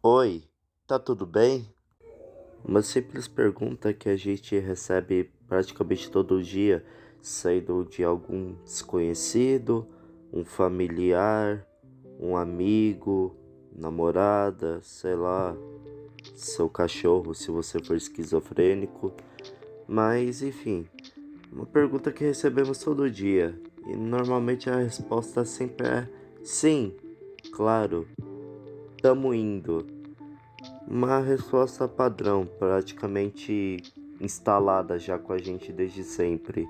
Oi, tá tudo bem? Uma simples pergunta que a gente recebe praticamente todo dia, saindo de algum desconhecido, um familiar, um amigo, namorada, sei lá, seu cachorro, se você for esquizofrênico. Mas enfim, uma pergunta que recebemos todo dia e normalmente a resposta sempre é sim, claro, tamo indo. Uma resposta padrão, praticamente instalada já com a gente desde sempre.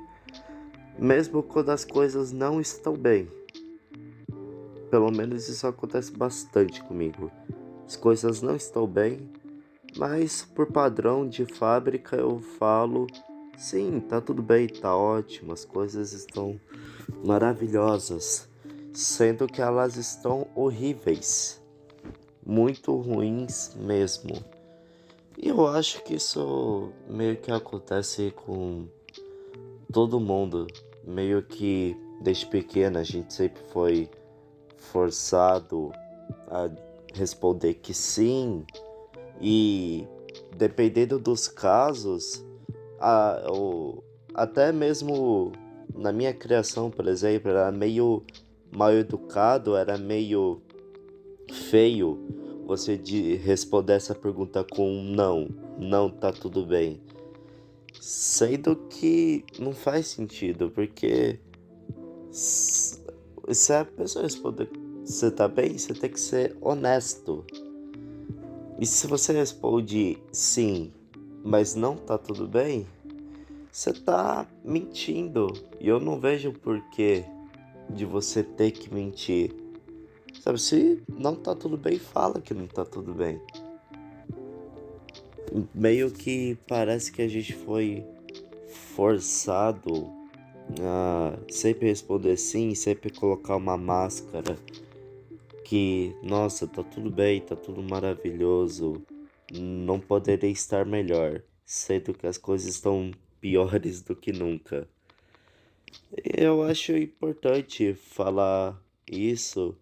Mesmo quando as coisas não estão bem. Pelo menos isso acontece bastante comigo. As coisas não estão bem, mas por padrão de fábrica eu falo: sim, tá tudo bem, tá ótimo, as coisas estão maravilhosas. Sendo que elas estão horríveis, muito ruins mesmo. E eu acho que isso meio que acontece com todo mundo. Meio que desde pequena a gente sempre foi forçado a responder que sim. E dependendo dos casos, até mesmo na minha criação, por exemplo, era meio mal educado, era meio feio você responder essa pergunta com um não. Não, tá tudo bem. Sendo que não faz sentido, porque se a pessoa responder você tá bem, você tem que ser honesto. E se você responde sim, mas não tá tudo bem, você tá mentindo. E eu não vejo o porquê de você ter que mentir. Sabe, se não tá tudo bem, fala que não tá tudo bem. Meio que parece que a gente foi forçado a sempre responder sim, sempre colocar uma máscara que, nossa, tá tudo bem, tá tudo maravilhoso, não poderia estar melhor, sendo que as coisas estão piores do que nunca. Eu acho importante falar isso,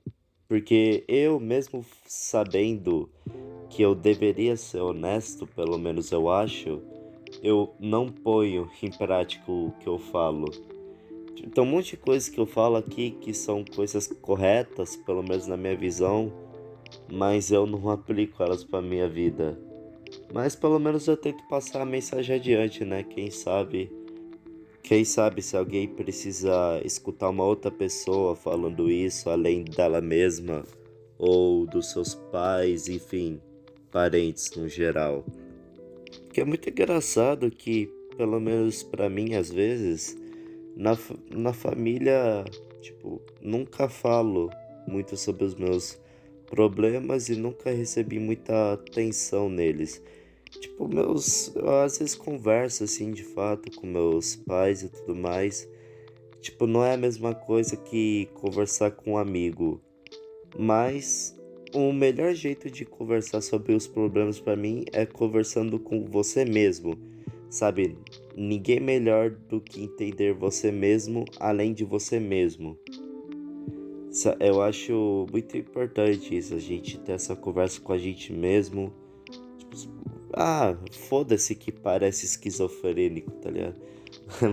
porque eu mesmo sabendo que eu deveria ser honesto, pelo menos eu acho, eu não ponho em prática o que eu falo. Tem um monte de coisas que eu falo aqui que são coisas corretas, pelo menos na minha visão, mas eu não aplico elas para minha vida. Mas pelo menos eu tento passar a mensagem adiante, né? Quem sabe se alguém precisa escutar uma outra pessoa falando isso além dela mesma ou dos seus pais, enfim, parentes no geral. Que é muito engraçado que, pelo menos pra mim, às vezes, na família, tipo, nunca falo muito sobre os meus problemas e nunca recebi muita atenção neles. Tipo, eu às vezes converso assim de fato com meus pais e tudo mais. Tipo, não é a mesma coisa que conversar com um amigo, mas o melhor jeito de conversar sobre os problemas pra mim é conversando com você mesmo, sabe? Ninguém melhor do que entender você mesmo além de você mesmo. Eu acho muito importante isso, a gente ter essa conversa com a gente mesmo. Tipo, foda-se que parece esquizofrênico, tá ligado?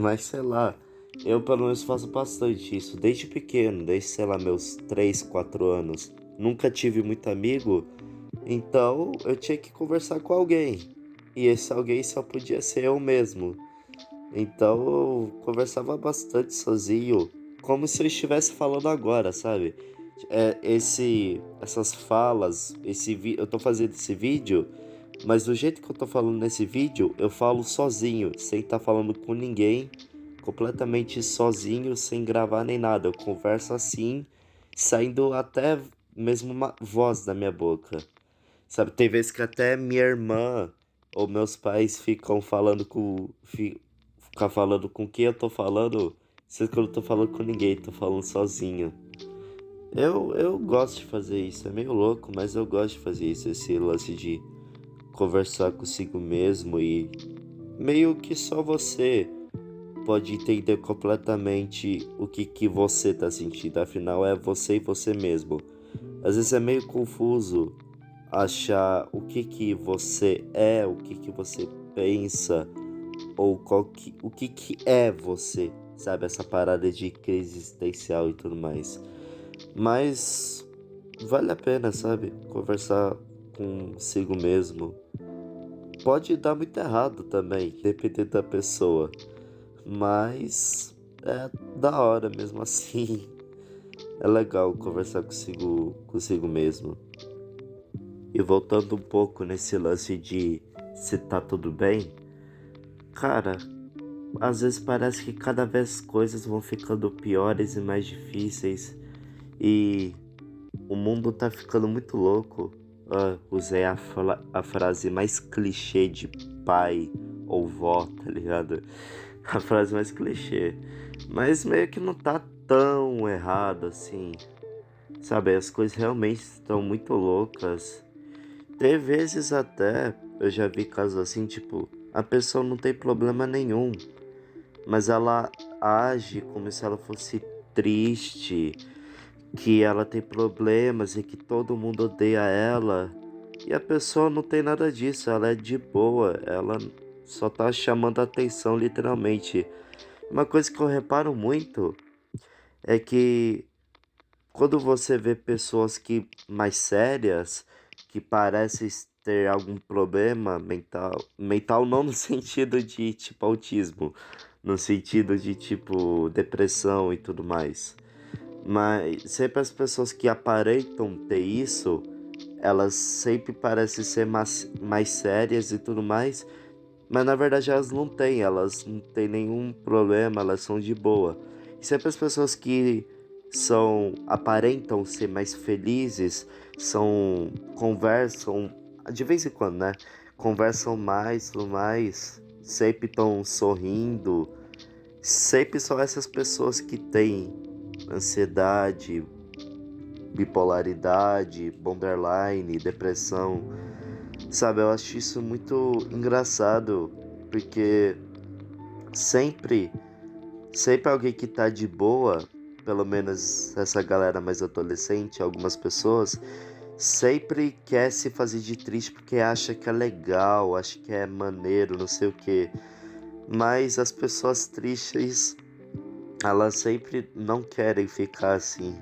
Mas sei lá, eu pelo menos faço bastante isso desde pequeno, desde sei lá meus 3 4 anos. Nunca tive muito amigo, então eu tinha que conversar com alguém. E esse alguém só podia ser eu mesmo. Então eu conversava bastante sozinho, como se eu estivesse falando agora, sabe? Essas falas, eu tô fazendo esse vídeo, mas do jeito que eu tô falando nesse vídeo, eu falo sozinho, sem estar falando com ninguém, completamente sozinho, sem gravar nem nada. Eu converso assim, saindo até mesmo uma voz da minha boca. Sabe, tem vezes que até minha irmã ou meus pais ficam falando com quem eu tô falando, sendo que eu não tô falando com ninguém, tô falando sozinho. Eu gosto de fazer isso, é meio louco, mas eu gosto de fazer isso, esse lance de conversar consigo mesmo e meio que só você pode entender completamente o que você tá sentindo, afinal é você e você mesmo. Às vezes é meio confuso achar o que que você é, o que que você pensa, ou o que que é você, sabe? Essa parada de crise existencial e tudo mais. Mas vale a pena, sabe? Conversar consigo mesmo. Pode dar muito errado também, dependendo da pessoa. Mas é da hora mesmo assim. É legal conversar consigo mesmo. E voltando um pouco nesse lance de se tá tudo bem, cara, às vezes parece que cada vez as coisas vão ficando piores e mais difíceis e o mundo tá ficando muito louco. Usei a frase mais clichê de pai ou vó, tá ligado? A frase mais clichê. Mas meio que não tá tão errado assim. Sabe, as coisas realmente estão muito loucas. Tem vezes até, eu já vi casos assim, tipo, a pessoa não tem problema nenhum, mas ela age como se ela fosse triste, que ela tem problemas e que todo mundo odeia ela. E a pessoa não tem nada disso, ela é de boa, ela só tá chamando a atenção literalmente. Uma coisa que eu reparo muito é que quando você vê pessoas que mais sérias, que parecem ter algum problema mental não no sentido de tipo autismo, no sentido de tipo depressão e tudo mais. Mas sempre as pessoas que aparentam ter isso, elas sempre parecem ser mais sérias e tudo mais, mas na verdade elas não têm nenhum problema, elas são de boa. E sempre as pessoas que aparentam ser mais felizes, conversam, de vez em quando, né? Conversam mais, tudo mais, sempre estão sorrindo. Sempre são essas pessoas que têm ansiedade, bipolaridade, borderline, depressão. Sabe, eu acho isso muito engraçado, porque sempre, sempre alguém que tá de boa, pelo menos essa galera mais adolescente, algumas pessoas, sempre quer se fazer de triste porque acha que é legal, acha que é maneiro, não sei o que. Mas as pessoas tristes, elas sempre não querem ficar assim.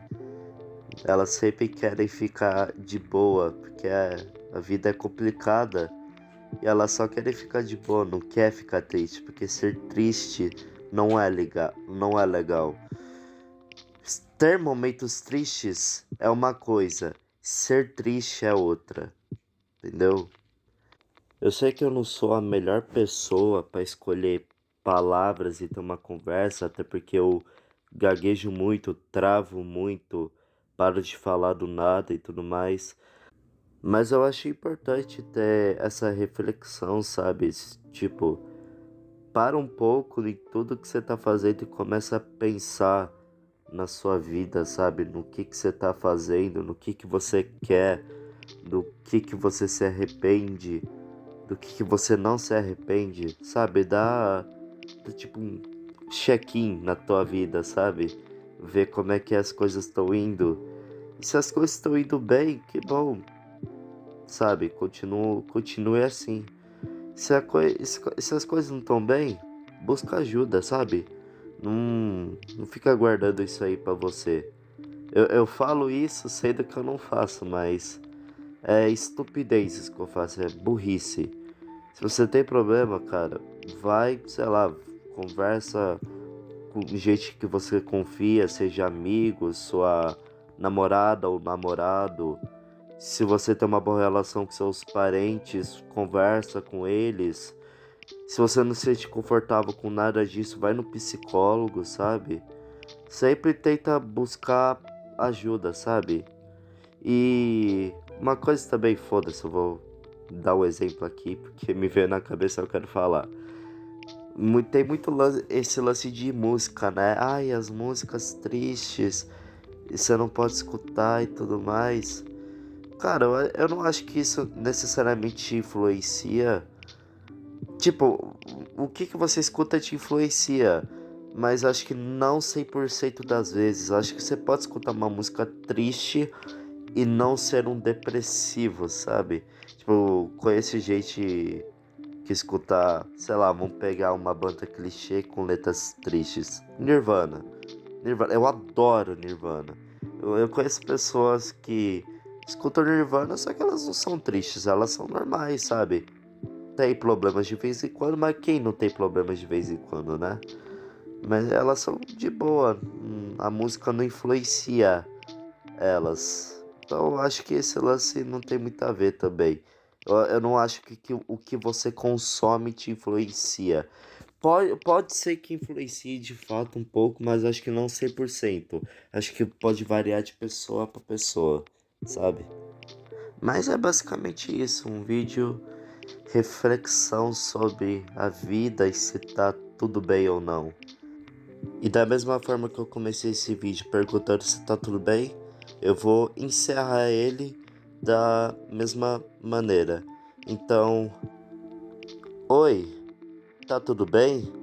Elas sempre querem ficar de boa, porque a vida é complicada. E elas só querem ficar de boa, não quer ficar triste, porque ser triste não é legal, não é legal. Ter momentos tristes é uma coisa, ser triste é outra, entendeu? Eu sei que eu não sou a melhor pessoa para escolher palavras e ter uma conversa, até porque eu gaguejo muito, travo muito, paro de falar do nada e tudo mais. Mas eu acho importante ter essa reflexão, sabe? Tipo, para um pouco em tudo que você tá fazendo e começa a pensar na sua vida, sabe? No que você tá fazendo, no que você quer, do que você se arrepende, do que você não se arrepende, sabe? Dá tipo um check-in na tua vida, sabe? Ver como é que as coisas estão indo. E se as coisas estão indo bem, que bom, sabe? Continue assim. Se as coisas não estão bem, busca ajuda, sabe? Não fica guardando isso aí pra você. Eu falo isso sendo que eu não faço, mas é estupidez isso que eu faço, é burrice. Se você tem problema, cara, vai, sei lá, conversa com gente que você confia, seja amigo, sua namorada ou namorado. Se você tem uma boa relação com seus parentes, conversa com eles. Se você não se sente confortável com nada disso, vai no psicólogo, sabe? Sempre tenta buscar ajuda, sabe? E uma coisa também, foda-se, eu vou dar um exemplo aqui, porque me veio na cabeça eu quero falar. Tem muito esse lance de música, né? Ai, as músicas tristes, e você não pode escutar e tudo mais. Cara, eu não acho que isso necessariamente influencia. Tipo, o que você escuta te influencia, mas acho que não 100% das vezes. Acho que você pode escutar uma música triste e não ser um depressivo, sabe? Tipo, conheço gente que escuta, sei lá, vamos pegar uma banda clichê com letras tristes. Nirvana. Nirvana, eu adoro Nirvana. Eu conheço pessoas que escutam Nirvana, só que elas não são tristes, elas são normais, sabe? Tem problemas de vez em quando, mas quem não tem problemas de vez em quando, né? Mas elas são de boa, a música não influencia elas. Então eu acho que esse lance não tem muito a ver também. Eu não acho que o que você consome te influencia. Pode ser que influencie de fato um pouco, mas acho que não 100%. Acho que pode variar de pessoa para pessoa, sabe? Mas é basicamente isso, um vídeo reflexão sobre a vida e se tá tudo bem ou não. E da mesma forma que eu comecei esse vídeo perguntando se tá tudo bem, eu vou encerrar ele da mesma maneira. Então, oi, tá tudo bem?